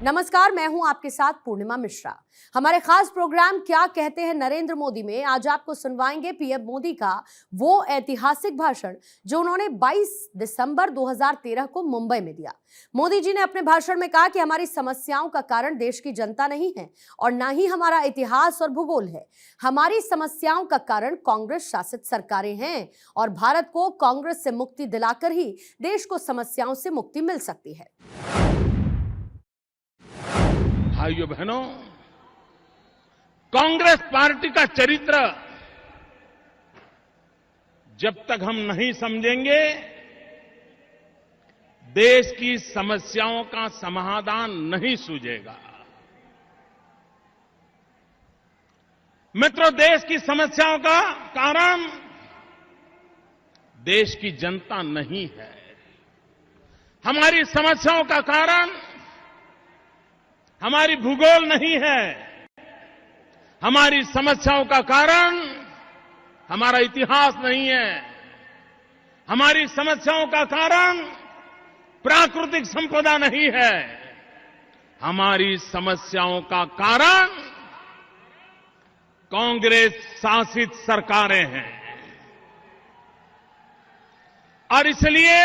नमस्कार, मैं हूं आपके साथ पूर्णिमा मिश्रा। हमारे खास प्रोग्राम क्या कहते हैं नरेंद्र मोदी में आज आपको सुनवाएंगे पीएम मोदी का वो ऐतिहासिक भाषण जो उन्होंने 22 दिसंबर 2013 को मुंबई में दिया। मोदी जी ने अपने भाषण में कहा कि हमारी समस्याओं का कारण देश की जनता नहीं है और ना ही हमारा इतिहास और भूगोल है। हमारी समस्याओं का कारण कांग्रेस शासित सरकारें हैं और भारत को कांग्रेस से मुक्ति दिलाकर ही देश को समस्याओं से मुक्ति मिल सकती है। भाइयों बहनों, कांग्रेस पार्टी का चरित्र जब तक हम नहीं समझेंगे, देश की समस्याओं का समाधान नहीं सूझेगा। मित्रों, देश की समस्याओं का कारण देश की जनता नहीं है। हमारी समस्याओं का कारण हमारी भूगोल नहीं है। हमारी समस्याओं का कारण हमारा इतिहास नहीं है। हमारी समस्याओं का कारण प्राकृतिक संपदा नहीं है। हमारी समस्याओं का कारण कांग्रेस शासित सरकारें हैं। और इसलिए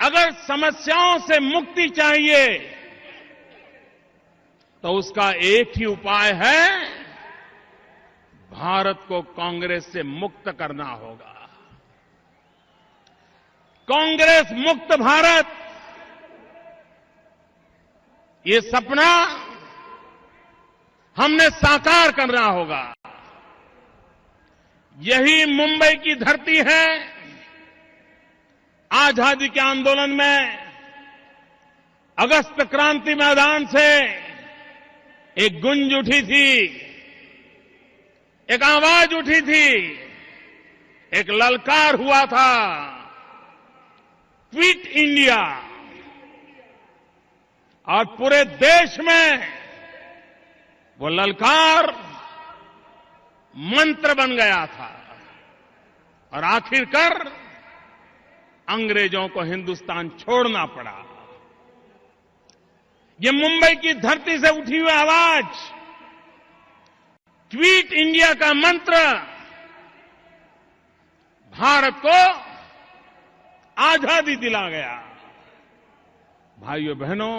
अगर समस्याओं से मुक्ति चाहिए तो उसका एक ही उपाय है, भारत को कांग्रेस से मुक्त करना होगा। कांग्रेस मुक्त भारत, ये सपना हमने साकार करना होगा। यही मुंबई की धरती है। आजादी के आंदोलन में अगस्त क्रांति मैदान से एक गूंज उठी थी, एक आवाज उठी थी, एक ललकार हुआ था, क्विट इंडिया। और पूरे देश में वो ललकार मंत्र बन गया था और आखिरकार अंग्रेजों को हिंदुस्तान छोड़ना पड़ा। ये मुंबई की धरती से उठी हुई आवाज, क्विट इंडिया का मंत्र भारत को आजादी दिला गया। भाइयों बहनों,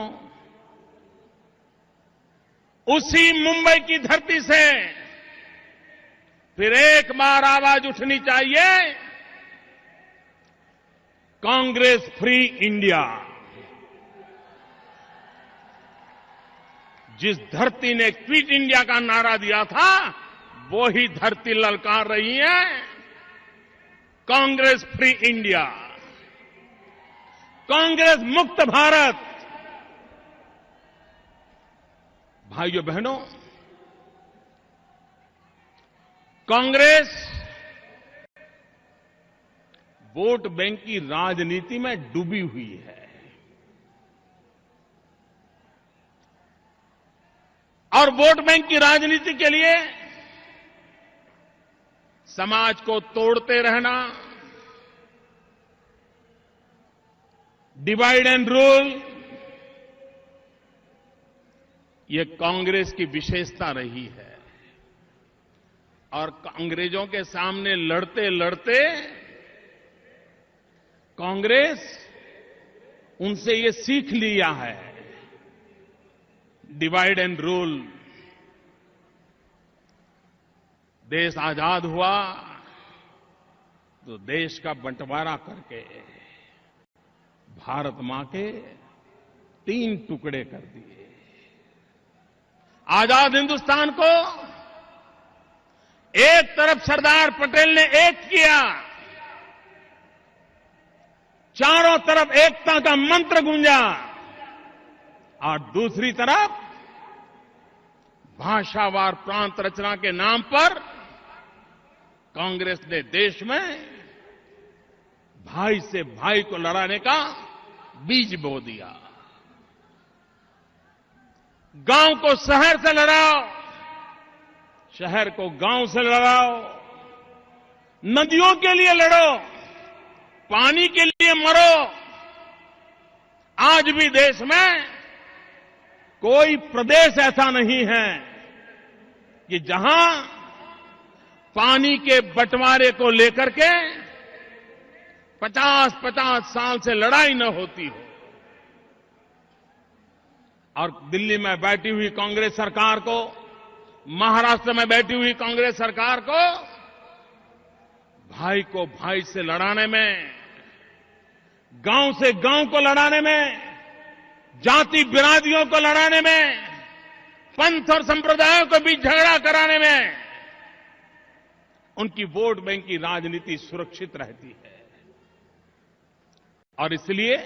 उसी मुंबई की धरती से फिर एक बार आवाज उठनी चाहिए, कांग्रेस फ्री इंडिया। जिस धरती ने क्विट इंडिया का नारा दिया था, वो ही धरती ललकार रही है, कांग्रेस फ्री इंडिया, कांग्रेस मुक्त भारत। भाइयों बहनों, कांग्रेस वोट बैंक की राजनीति में डूबी हुई है और वोट बैंक की राजनीति के लिए समाज को तोड़ते रहना, डिवाइड एंड रूल, ये कांग्रेस की विशेषता रही है। और अंग्रेजों के सामने लड़ते लड़ते कांग्रेस उनसे ये सीख लिया है, डिवाइड एंड रूल। देश आजाद हुआ तो देश का बंटवारा करके भारत मां के 3 टुकड़े कर दिए। आजाद हिंदुस्तान को एक तरफ सरदार पटेल ने एक किया, चारों तरफ एकता का मंत्र गूंजा, और दूसरी तरफ भाषावार प्रांत रचना के नाम पर कांग्रेस ने देश में भाई से भाई को लड़ाने का बीज बो दिया। गांव को शहर से लड़ाओ, शहर को गांव से लड़ाओ, नदियों के लिए लड़ो, पानी के लिए मरो। आज भी देश में कोई प्रदेश ऐसा नहीं है कि जहां पानी के बंटवारे को लेकर के 50-50 साल से लड़ाई न होती हो। और दिल्ली में बैठी हुई कांग्रेस सरकार को, महाराष्ट्र में बैठी हुई कांग्रेस सरकार को भाई को भाई से लड़ाने में, गांव से गांव को लड़ाने में, जाति बिरादियों को लड़ाने में, पंथ और संप्रदायों के बीच झगड़ा कराने में उनकी वोट बैंक की राजनीति सुरक्षित रहती है। और इसलिए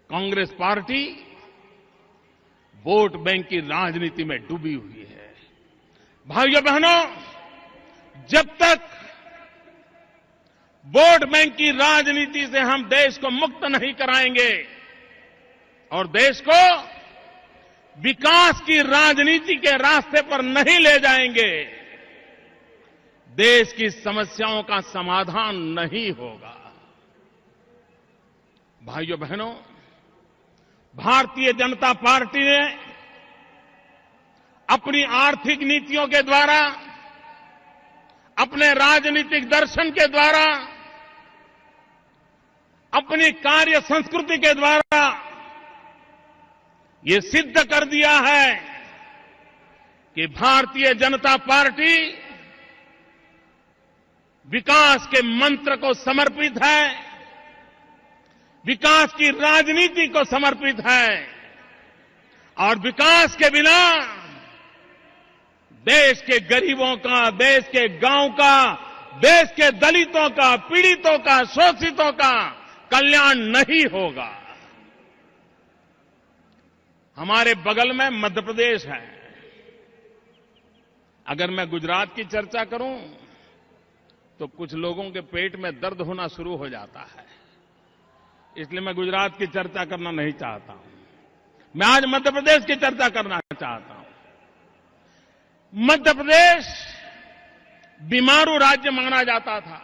कांग्रेस पार्टी वोट बैंक की राजनीति में डूबी हुई है। भाइयों बहनों, जब तक वोट बैंक की राजनीति से हम देश को मुक्त नहीं कराएंगे और देश को विकास की राजनीति के रास्ते पर नहीं ले जाएंगे, देश की समस्याओं का समाधान नहीं होगा। भाइयों बहनों, भारतीय जनता पार्टी ने अपनी आर्थिक नीतियों के द्वारा, अपने राजनीतिक दर्शन के द्वारा, अपनी कार्य संस्कृति के द्वारा ये सिद्ध कर दिया है कि भारतीय जनता पार्टी विकास के मंत्र को समर्पित है, विकास की राजनीति को समर्पित है। और विकास के बिना देश के गरीबों का, देश के गांव का, देश के दलितों का, पीड़ितों का, शोषितों का कल्याण नहीं होगा। हमारे बगल में मध्य प्रदेश है। अगर मैं गुजरात की चर्चा करूं तो कुछ लोगों के पेट में दर्द होना शुरू हो जाता है, इसलिए मैं गुजरात की चर्चा करना नहीं चाहता हूं। मैं आज मध्य प्रदेश की चर्चा करना चाहता हूं। मध्य प्रदेश बीमारू राज्य माना जाता था।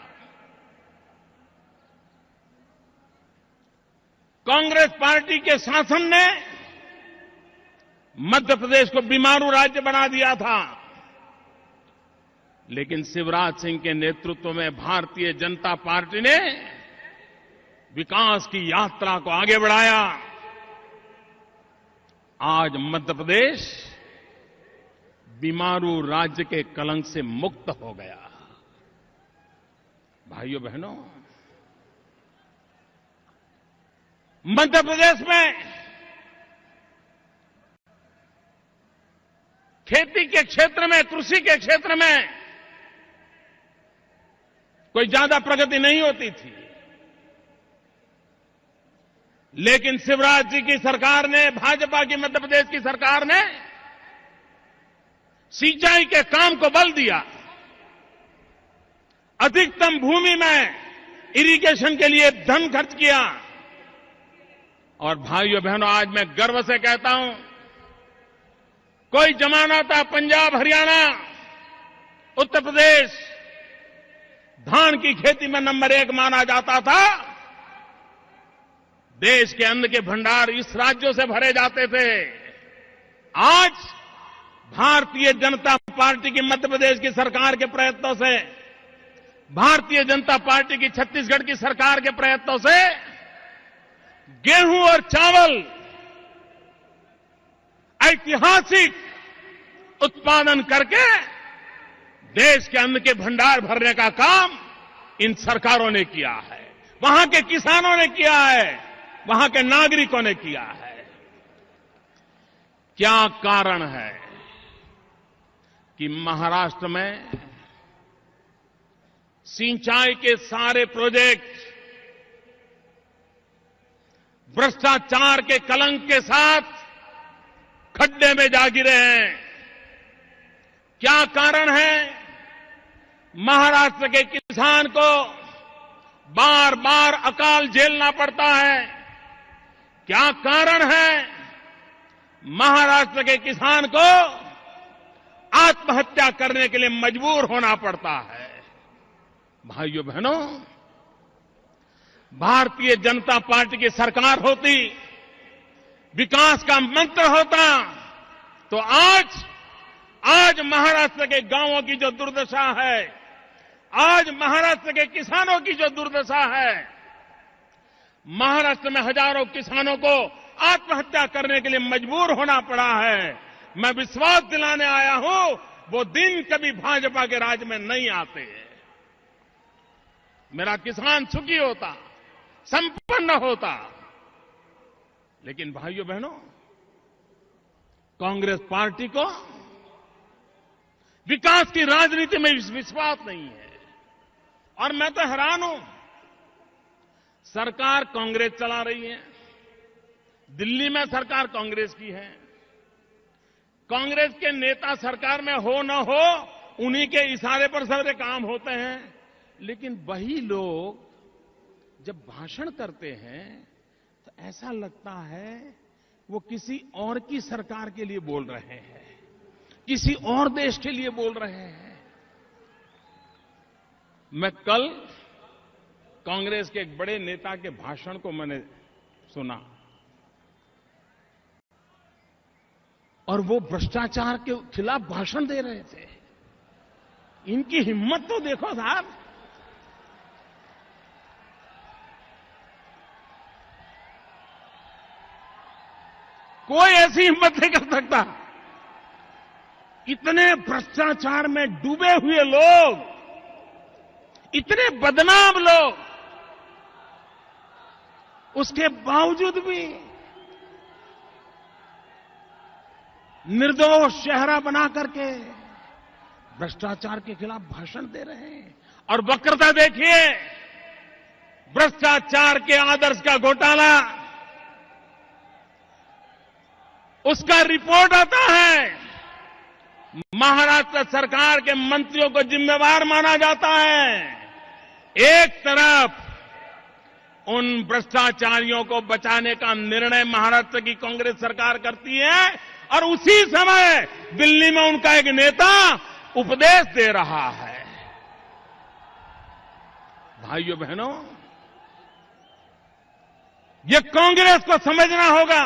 कांग्रेस पार्टी के शासन ने मध्य प्रदेश को बीमारू राज्य बना दिया था, लेकिन शिवराज सिंह के नेतृत्व में भारतीय जनता पार्टी ने विकास की यात्रा को आगे बढ़ाया। आज मध्य प्रदेश बीमारू राज्य के कलंक से मुक्त हो गया। भाइयों बहनों, मध्य प्रदेश में खेती के क्षेत्र में, कृषि के क्षेत्र में कोई ज्यादा प्रगति नहीं होती थी, लेकिन शिवराज जी की सरकार ने, भाजपा की मध्य प्रदेश की सरकार ने सिंचाई के काम को बल दिया। अधिकतम भूमि में इरिगेशन के लिए धन खर्च किया। और भाइयों बहनों, आज मैं गर्व से कहता हूं, कोई जमाना था पंजाब, हरियाणा, उत्तर प्रदेश धान की खेती में नंबर 1 माना जाता था। देश के अन्न के भंडार इस राज्यों से भरे जाते थे। आज भारतीय जनता पार्टी की मध्य प्रदेश की सरकार के प्रयत्नों से, भारतीय जनता पार्टी की छत्तीसगढ़ की सरकार के प्रयत्नों से गेहूं और चावल ऐतिहासिक उत्पादन करके देश के अन्न के भंडार भरने का काम इन सरकारों ने किया है, वहां के किसानों ने किया है, वहां के नागरिकों ने किया है। क्या कारण है कि महाराष्ट्र में सिंचाई के सारे प्रोजेक्ट भ्रष्टाचार के कलंक के साथ खड्डे में जा गिरे हैं? क्या कारण है महाराष्ट्र के किसान को बार बार अकाल झेलना पड़ता है? क्या कारण है महाराष्ट्र के किसान को आत्महत्या करने के लिए मजबूर होना पड़ता है? भाइयों बहनों, भारतीय जनता पार्टी की सरकार होती, विकास का मंत्र होता तो आज महाराष्ट्र के गांवों की जो दुर्दशा है, आज महाराष्ट्र के किसानों की जो दुर्दशा है, महाराष्ट्र में हजारों किसानों को आत्महत्या करने के लिए मजबूर होना पड़ा है, मैं विश्वास दिलाने आया हूं वो दिन कभी भाजपा के राज में नहीं आते। मेरा किसान सुखी होता, संपन्न होता। लेकिन भाइयों बहनों, कांग्रेस पार्टी को विकास की राजनीति में विश्वास नहीं है। और मैं तो हैरान हूं, सरकार कांग्रेस चला रही है, दिल्ली में सरकार कांग्रेस की है, कांग्रेस के नेता सरकार में हो न हो उन्हीं के इशारे पर सारे काम होते हैं। लेकिन वही लोग जब भाषण करते हैं तो ऐसा लगता है वो किसी और की सरकार के लिए बोल रहे हैं, किसी और देश के लिए बोल रहे हैं। मैं कल कांग्रेस के एक बड़े नेता के भाषण को मैंने सुना और वो भ्रष्टाचार के खिलाफ भाषण दे रहे थे। इनकी हिम्मत तो देखो साहब। कोई ऐसी हिम्मत नहीं कर सकता। इतने भ्रष्टाचार में डूबे हुए लोग, इतने बदनाम लोग, उसके बावजूद भी निर्दोष चेहरा बना करके भ्रष्टाचार के खिलाफ भाषण दे रहे हैं। और वक्रता देखिए, भ्रष्टाचार के आदर्श का घोटाला, उसका रिपोर्ट आता है, महाराष्ट्र सरकार के मंत्रियों को जिम्मेवार माना जाता है। एक तरफ उन भ्रष्टाचारियों को बचाने का निर्णय महाराष्ट्र की कांग्रेस सरकार करती है और उसी समय दिल्ली में उनका एक नेता उपदेश दे रहा है। भाइयों बहनों, ये कांग्रेस को समझना होगा।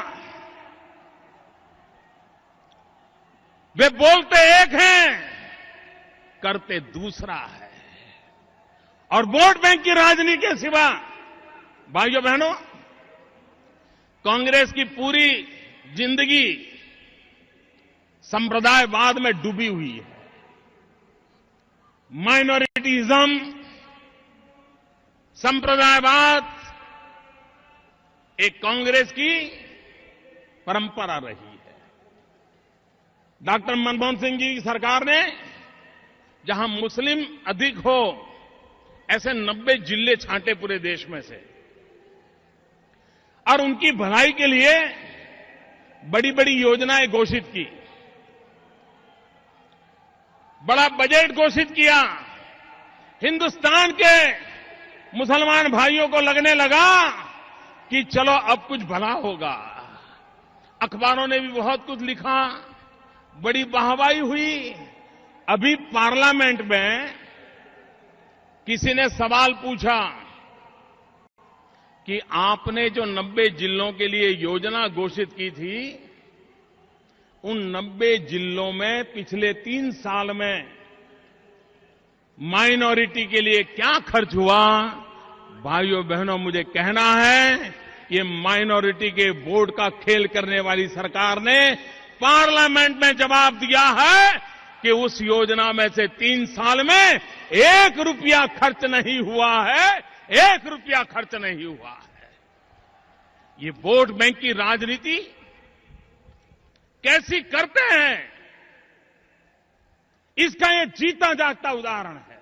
वे बोलते एक हैं, करते दूसरा है। और वोट बैंक की राजनीति के सिवा भाइयों बहनों, कांग्रेस की पूरी जिंदगी संप्रदायवाद में डूबी हुई है। माइनॉरिटीज्म, संप्रदायवाद एक कांग्रेस की परंपरा रही है। डॉक्टर मनमोहन सिंह जी की सरकार ने जहां मुस्लिम अधिक हो ऐसे 90 जिले छांटे पूरे देश में से, और उनकी भलाई के लिए बड़ी बड़ी योजनाएं घोषित की, बड़ा बजट घोषित किया। हिंदुस्तान के मुसलमान भाइयों को लगने लगा कि चलो अब कुछ भला होगा। अखबारों ने भी बहुत कुछ लिखा, बड़ी वाहवाही हुई। अभी पार्लियामेंट में किसी ने सवाल पूछा कि आपने जो 90 जिलों के लिए योजना घोषित की थी, उन 90 जिलों में पिछले 3 साल में माइनॉरिटी के लिए क्या खर्च हुआ? भाइयों बहनों, मुझे कहना है, ये माइनॉरिटी के वोट का खेल करने वाली सरकार ने पार्लियामेंट में जवाब दिया है कि उस योजना में से 3 साल में 1 रुपया खर्च नहीं हुआ है, 1 रुपया खर्च नहीं हुआ है। ये वोट बैंक की राजनीति कैसी करते हैं, इसका ये जीता जागता उदाहरण है।